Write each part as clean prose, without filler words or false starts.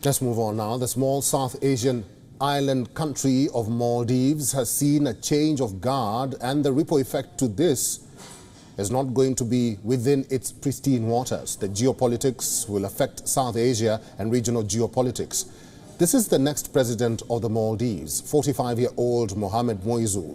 Let's move on now. The small South Asian island country of Maldives has seen a change of guard, and the ripple effect to this is not going to be within its pristine waters. The geopolitics will affect South Asia and regional geopolitics. This is the next president of the Maldives, 45-year-old Mohamed Moizu.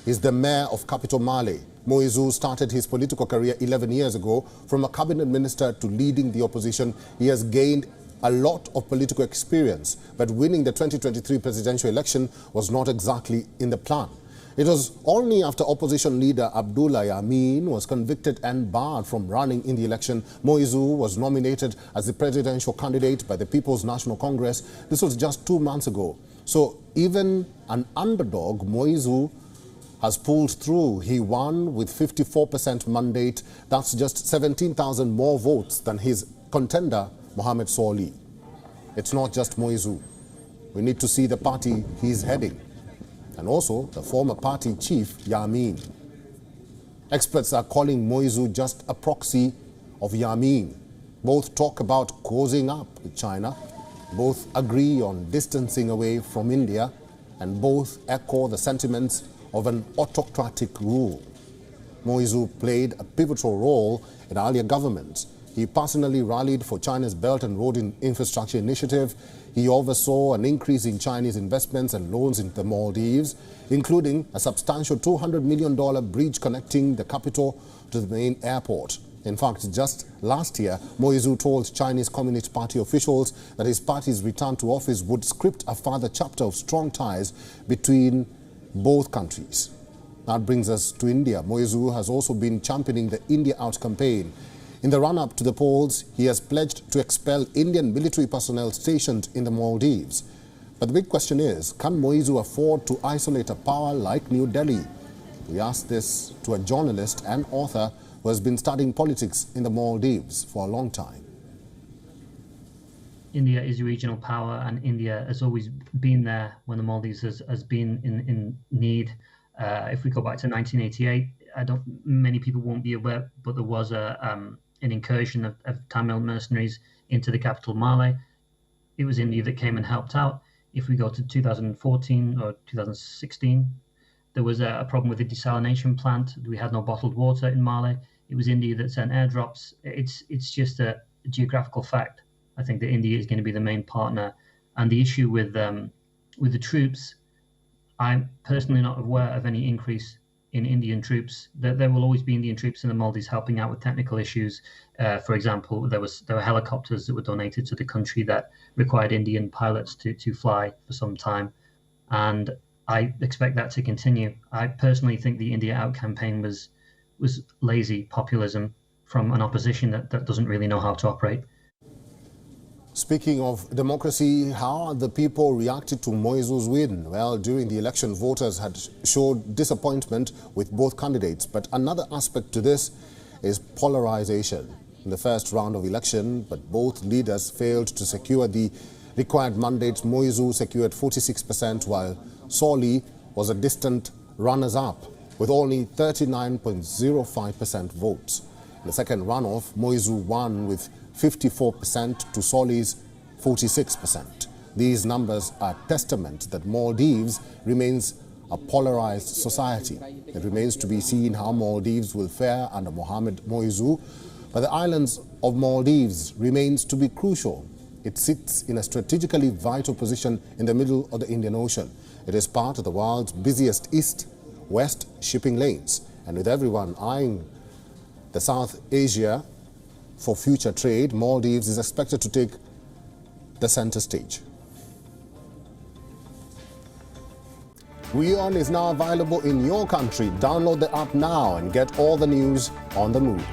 He's the mayor of capital Male. Moizu started his political career 11 years ago. From a cabinet minister to leading the opposition, he has gained a lot of political experience, but winning the 2023 presidential election was not exactly in the plan. It was only after opposition leader Abdullah Yameen was convicted and barred from running in the election. Moizu was nominated as the presidential candidate by the People's National Congress. This was just 2 months ago. So even an underdog, Moizu has pulled through. He won with 54% mandate. That's just 17,000 more votes than his contender, Mohamed Soli. It's not just Moizu. We need to see the party he's heading, and also the former party chief, Yameen. Experts are calling Moizu just a proxy of Yameen. Both talk about cozying up with China, both agree on distancing away from India, and both echo the sentiments of an autocratic rule. Moizu played a pivotal role in earlier governments. He personally rallied for China's Belt and Road Infrastructure Initiative. He oversaw an increase in Chinese investments and loans in the Maldives, including a substantial $200 million bridge connecting the capital to the main airport. In fact, just last year, Moizu told Chinese Communist Party officials that his party's return to office would script a further chapter of strong ties between both countries. That brings us to India. Moizu has also been championing the India Out campaign. In the run-up to the polls, he has pledged to expel Indian military personnel stationed in the Maldives. But the big question is, can Moizu afford to isolate a power like New Delhi? We asked this to a journalist and author who has been studying politics in the Maldives for a long time. India is a regional power, and India has always been there when the Maldives has been in need. If we go back to 1988, many people won't be aware, but there was an incursion of Tamil mercenaries into the capital, Male. It was India that came and helped out. If we go to 2014 or 2016, there was a problem with the desalination plant. We had no bottled water in Male. It was India that sent airdrops. It's just a geographical fact. I think that India is going to be the main partner. And the issue with the troops, I'm personally not aware of any increase in Indian troops. There will always be Indian troops in the Maldives helping out with technical issues. For example, there were helicopters that were donated to the country that required Indian pilots to fly for some time. And I expect that to continue. I personally think the India Out campaign was lazy populism from an opposition that doesn't really know how to operate. Speaking of democracy, how have the people reacted to Moizu's win? Well, during the election, voters had showed disappointment with both candidates. But another aspect to this is polarization. In the first round of election, but both leaders failed to secure the required mandates. Moizu secured 46%, while Soli was a distant runners-up with only 39.05% votes. In the second runoff, Moizu won with 54% to Soli's 46%. These numbers are testament that Maldives remains a polarized society. It remains to be seen how Maldives will fare under Mohamed Moizu, but the islands of Maldives remains to be crucial. It sits in a strategically vital position in the middle of the Indian Ocean. It is part of the world's busiest east-west shipping lanes, and with everyone eyeing the South Asia for future trade, Maldives is expected to take the center stage. WION is now available in your country. Download the app now and get all the news on the move.